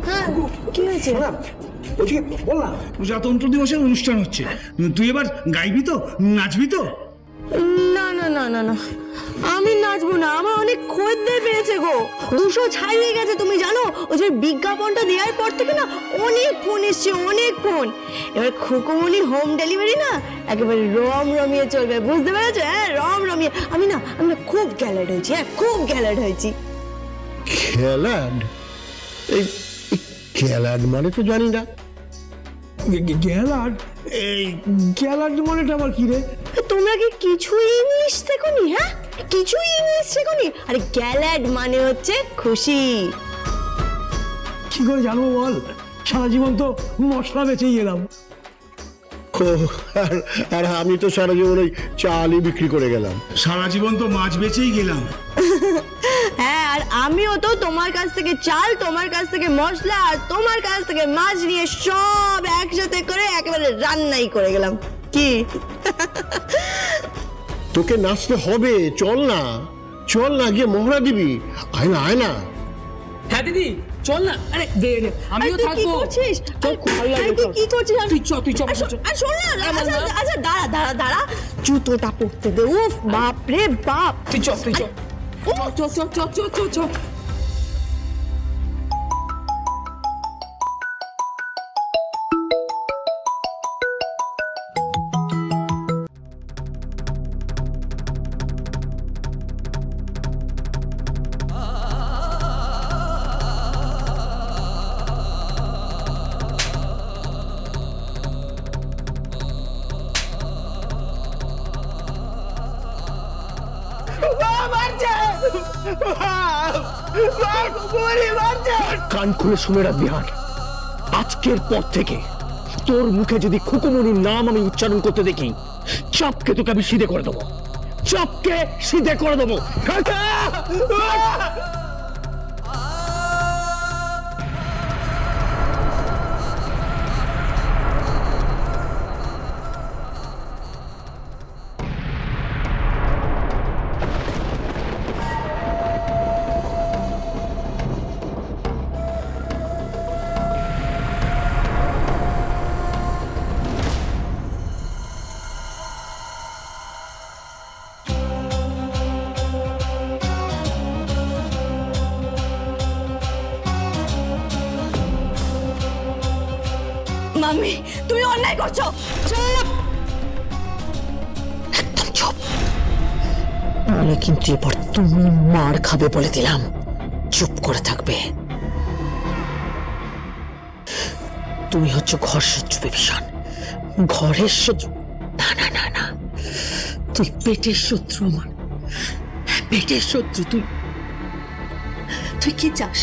হ্যাঁ কি হয়েছে? বল না, প্রজাতন্ত্র দিবসের অনুষ্ঠান হচ্ছে, তুই এবার গাইবি তো, নাচবি তো? না না না না না, আমি নাচবো না, আমার অনেক খদ্দের পেয়েছে গো, 200 ছাড়িয়ে গেছে। তুমি জানো ওই যে বিজ্ঞাপনটা দেওয়ার পর থেকে না অনেক ফোন এসছে, অনেক ফোন। এবার খুকুমনি হোম ডেলিভারি না একেবারে রমিয়ে চলবে, বুঝতে পেরেছো? হ্যাঁ রমিয়ে। আমি না খুব গ্যালার্ড হয়েছি, হ্যাঁ খুব গ্যালার্ড হয়েছি। গ্যালার্ড? এই গ্যালার্ড মানে তো জানি না। গ্যালার্ড? এই গ্যালার্ড মানেটা আবার কি রে? তোমরা কি কিছুই ইংলিশ শেখোনি? হ্যাঁ কিছুই ইংলিশ শেখোনি? আরে গ্যালার্ড মানে হচ্ছে খুশি। কি করে জানবো বল, সারা জীবন তো মশলা বেচেই গেলাম। আর আমি তো সারা জীবন ওই চালই বিক্রি করে গেলাম। সারা জীবন তো মাছ বেচেই গেলাম। হ্যাঁ আর আমিও তো তোমার কাছ থেকে চাল, তোমার কাছ থেকে মশলা আর তোমার কাছ থেকে মাছ নিয়ে সব একসাথে করে একেবারে রান্নাই করে গেলাম। কি তোকে নাচতে হবে, চল না গিয়ে মহড়া দিবি। আয় না। হ্যাঁ দিদি চল না। আরে দে আমিও থাকবো। কি করছিস? কি করছিস? তুই চ শোন না, আচ্ছা দাঁড়া, জুতোটা পরতে দে। উফ বাপ রে বাপ। তুই চ কান খুলে শুনে রাখ বিহান, আজকের পর থেকে তোর মুখে যদি খুকুমনির নাম আমি উচ্চারণ করতে দেখি, চাপকে তোকে আমি সিধে করে দেবো। মাম্মি তুমি অন্যায় করছো। একদম চুপ, আমি কিন্তু এবার তুমি মার খাবে বলে দিলাম। চুপ করে থাকবে। তুমি হচ্ছে ঘর শত্রু বিভীষণ, ঘরের শত্রু। না না না না, তুই পেটের শত্রু আমার, পেটের শত্রু। তুই কি চাস?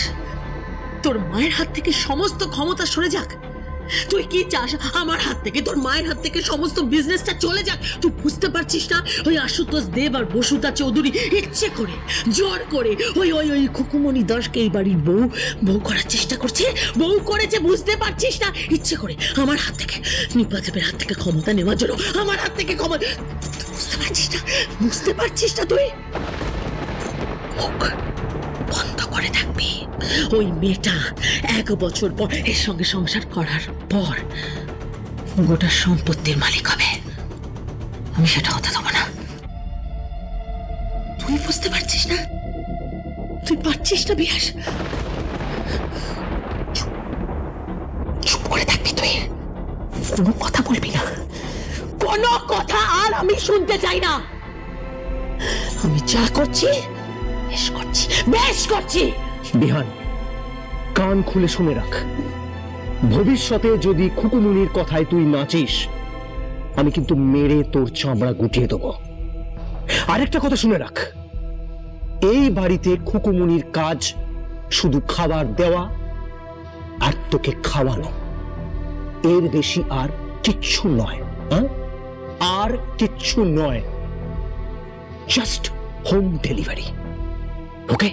তোর মায়ের হাত থেকে সমস্ত ক্ষমতা সরে যাক? তুই কি চাস আমার হাত থেকে, তোর মায়ের হাত থেকে সমস্ত বিজনেসটা চলে যাক? তুই বুঝতে পারছিস না ওই আশুতোষ দেব আর বসুতা চৌধুরী ইচ্ছে করে জোর করে ওই খুকুমনি দাসকে এই বাড়ির বউ করার চেষ্টা করছে, বউ করেছে, বুঝতে পারছিস না? ইচ্ছে করে আমার হাত থেকে, নিপা দেবের হাত থেকে ক্ষমতা নেওয়ার জন্য আমার হাত থেকে ক্ষমতা। বুঝতে পারছিস না তুই? মুখ বন্ধ করে থাকবি। ওই মেয়েটা 1 বছর পর এর সঙ্গে সংসার করার পর গোটা সম্পত্তির মালিক হবে। আমি সেটা হতে দেবো না। তুই বুঝতে পারছিস না? তুই পারছিস না বিয়াস? চুপ করে থাকবি তুই, কোনো কথা বলবি না, কোনো কথা আর আমি শুনতে চাই না। আমি যা করছি বেশ করছি। বিহান, কান খুলে শুনে রাখ, ভবিষ্যতে যদি খুকুমনির কথায় তুই নাচিস, আমি কিন্তু মেরে তোর চামড়া গুটিয়ে দেবো। আরেকটা কথা শুনে রাখ, এই বাড়িতে খুকুমনির কাজ শুধু খাবার দেওয়া আর তোকে খাওয়ানো, এর বেশি আর কিচ্ছু নয়। আর কিচ্ছু নয়, জাস্ট হোম ডেলিভারি। ওকে?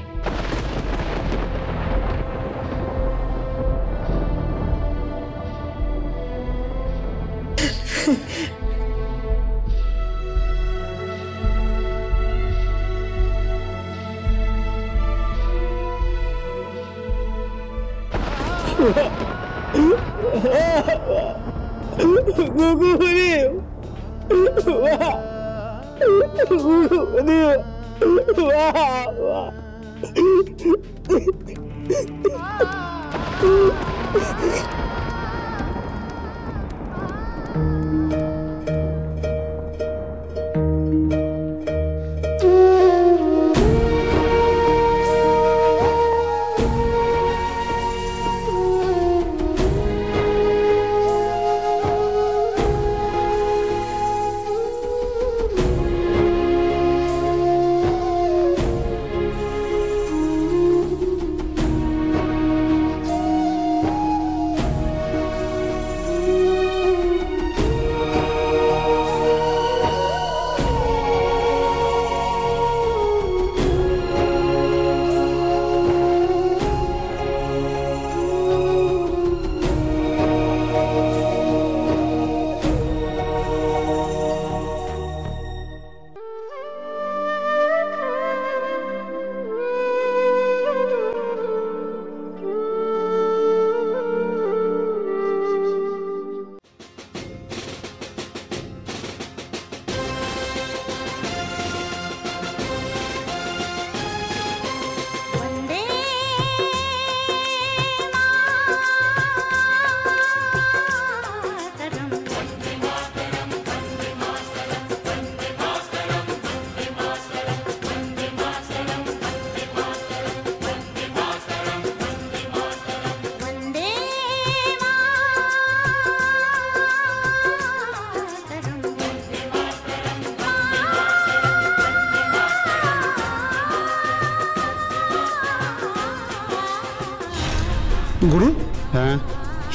গুরু, হ্যাঁ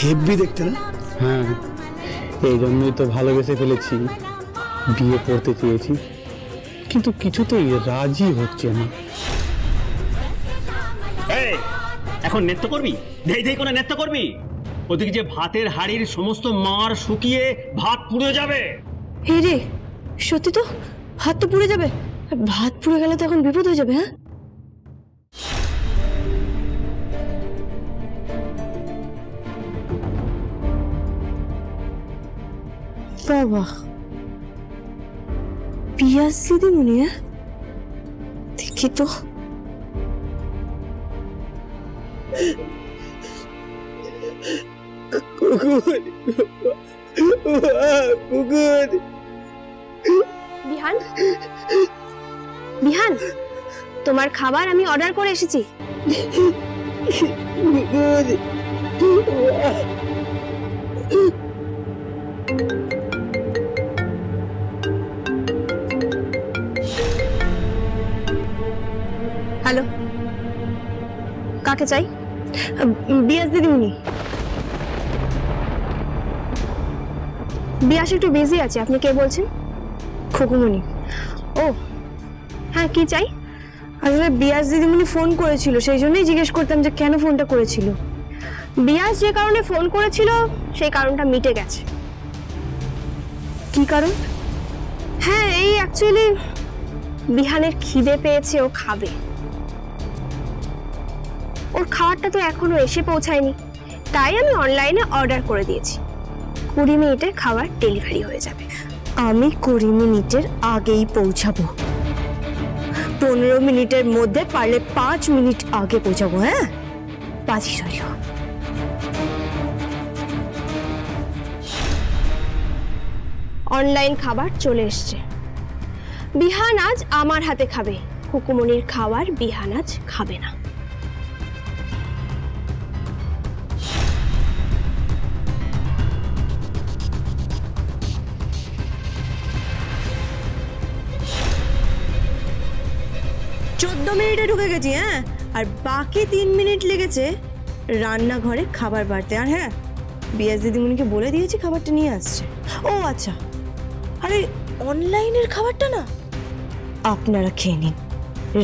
হেব্বি দেখতে না? হ্যাঁ, এই জন্যই তো ভালোবেসে ফেলেছি, বিয়ে করতে চেয়েছি, কিন্তু কিছুতেই রাজি হচ্ছে না। এই, এখন নৃত্য করবি? ধেই ধেই করে নৃত্য করবি? ওদিকে যে ভাতের হাড়ির সমস্ত মার শুকিয়ে ভাত পুড়ে যাবে। হে রে, সত্যি তো ভাত তো পুড়ে যাবে। ভাত পুড়ে গেলে তো এখন বিপদ হয়ে যাবে। হ্যাঁ, বাবা, পিয়াজ দিদিমণি, দেখি তো। বিহান, বিহান, তোমার খাবার আমি অর্ডার করে এসেছি। হ্যালো, কাকে চাই? পিয়াজ দিদিমণি। বিয়াস একটু বিজি আছে, আপনি কে বলছেন? খুকুমণি। ও হ্যাঁ, কি চাই? আসলে বিয়াস দিদিমণি ফোন করেছিল, সেই জন্যই জিজ্ঞেস করতাম যে কেন ফোনটা করেছিল। বিয়াস যে কারণে ফোন করেছিল সেই কারণটা মিটে গেছে। কি কারণ? হ্যাঁ, এই অ্যাকচুয়ালি বিহানের খিদে পেয়েছে, ও খাবে। ওর খাবারটা তো এখনো এসে পৌঁছায়নি, তাই আমি অনলাইনে অর্ডার করে দিয়েছি। 20 মিনিটে খাবার ডেলিভারি হয়ে যাবে। আমি 20 মিনিটের আগেই পৌঁছাবো। 15 মিনিটের মধ্যে, পারলে 5 মিনিট আগে পৌঁছাবো। হ্যাঁ, বাজি রইল। অনলাইন খাবার চলে এসছে। বিহান আজ আমার হাতে খাবে। হুকুমনির খাবার বিহান আজ খাবে না। মিনিটে ঢুকে গেছি। হ্যাঁ, আর বাকি 3 মিনিট লেগেছে রান্নাঘরে খাবার বাড়তে। আর হ্যাঁ, বিয়াস দিদিমণিকে বলে দিয়েছি খাবারটা নিয়ে আসছে। ও আচ্ছা, আরে অনলাইনের খাবারটা না, আপনারা খেয়ে নিন।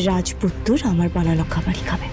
রাজপুত্তুর আমার বানানো খাবারই খাবে।